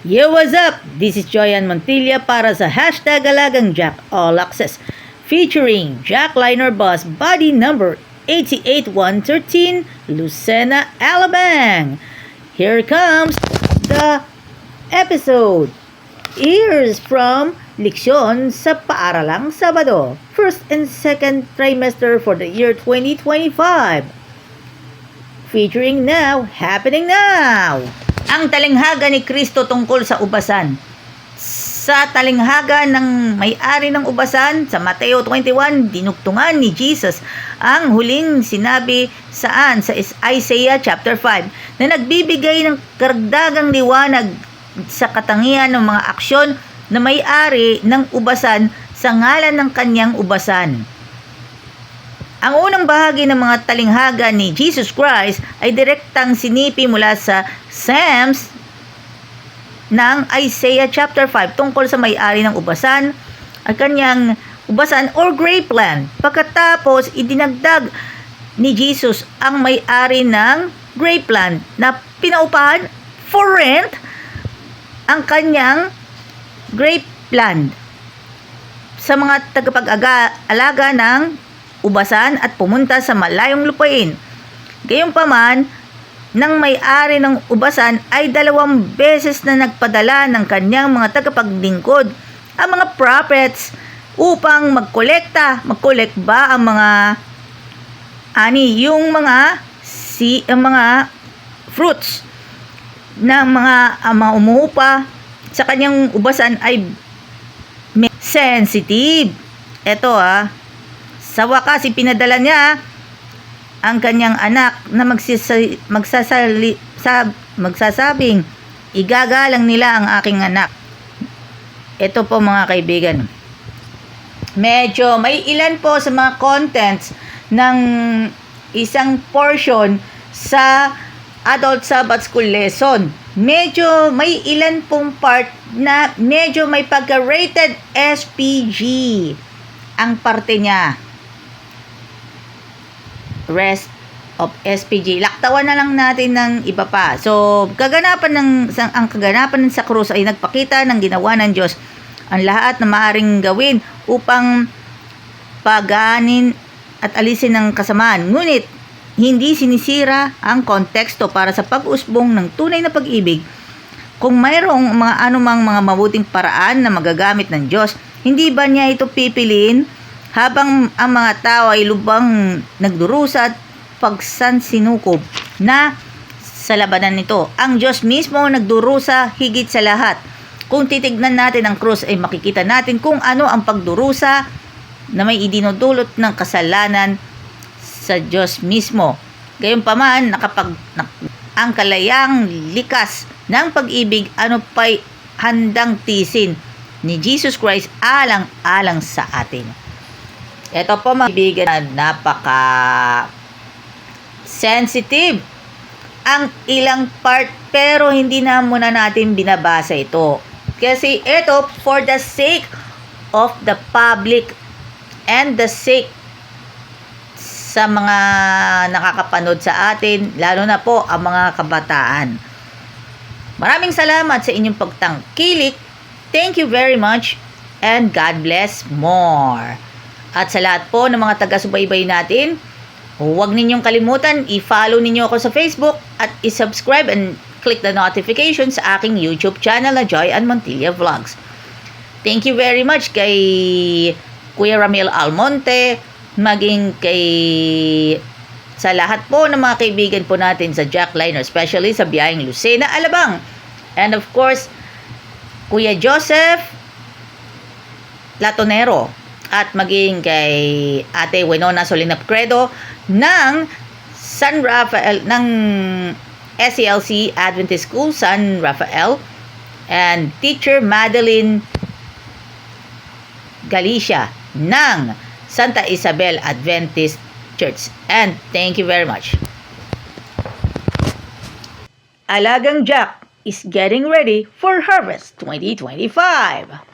Yo, what's up? This is Joyan Montilla para sa Hashtag Alagang Jack All Access featuring Jack Liner Bus Body Number 88113 Lucena Alabang. Here comes the episode. Here's from Leksyon sa Paaralang Sabado, first and second trimester for the year 2025. Featuring now, happening now. Ang talinghaga ni Kristo tungkol sa ubasan. Sa talinghaga ng may-ari ng ubasan, sa Mateo 21, dinugtungan ni Jesus ang huling sinabi saan sa Isaiah chapter 5 na nagbibigay ng karagdagang liwanag sa katangian ng mga aksyon na may-ari ng ubasan sa ngalan ng kanyang ubasan. Ang unang bahagi ng mga talinghaga ni Jesus Christ ay direktang sinipi mula sa Psalms ng Isaiah chapter 5 tungkol sa may-ari ng ubasan at kanyang ubasan or grapeland. Pagkatapos, idinagdag ni Jesus ang may-ari ng grapeland na pinaupahan for rent ang kanyang grapeland sa mga tagapag-alaga ng ubasan at pumunta sa malayong lupain. Gayunpaman, nang may-ari ng ubasan ay 2 beses na nagpadala ng kanyang mga tagapaglingkod, ang mga prophets, upang mag-collect ba ang mga yung mga fruits ng mga umuupa sa kanyang ubasan ay sensitive. Ito sa wakas, ipinadala niya ang kanyang anak na magsasabing, igagalang nila ang aking anak. Ito po mga kaibigan. Medyo may ilan po sa mga contents ng isang portion sa Adult Sabbath School lesson. Medyo may ilan pong part na medyo may pagka-rated SPG ang parte niya. Rest of SPG. Laktawan na lang natin ng iba pa. So, ang kaganapan sa krus ay nagpakita ng ginawa ng Diyos ang lahat na maaaring gawin upang paganin at alisin ng kasamaan. Ngunit, hindi sinisira ang konteksto para sa pag-usbong ng tunay na pag-ibig. Kung mayroong anumang mga mabuting paraan na magagamit ng Diyos, hindi ba niya ito pipiliin habang ang mga tao ay lubang nagdurusa at pagsansinukob na sa labanan nito? Ang Diyos mismo nagdurusa higit sa lahat. Kung titignan natin ang krus ay makikita natin kung ano ang pagdurusa na may idinudulot ng kasalanan sa Diyos mismo. Gayunpaman, ang kalayang likas ng pag-ibig, ano pa'y handang tisin ni Jesus Christ alang-alang sa atin. Ito po mga kaibigan, napaka-sensitive ang ilang part pero hindi na muna natin binabasa ito. Kasi ito for the sake of the public and the sake sa mga nakakapanood sa atin, lalo na po ang mga kabataan. Maraming salamat sa inyong pagtangkilik. Thank you very much and God bless more. At sa lahat po ng mga taga-subaybay natin, huwag ninyong kalimutan, i-follow ninyo ako sa Facebook at i-subscribe and click the notification sa aking YouTube channel na Joyan Montilla Vlogs. Thank you very much kay Kuya Ramil Almonte, maging sa lahat po ng mga kaibigan po natin sa Jack Liner, especially sa biyaheng Lucena Alabang. And of course, Kuya Joseph Latonero. At maging kay Ate Winona Solinap Credo ng San Rafael, ng SCLC Adventist School San Rafael, and Teacher Madeline Galicia ng Santa Isabel Adventist Church. And thank you very much. Alagang Jack is getting ready for Harvest 2025.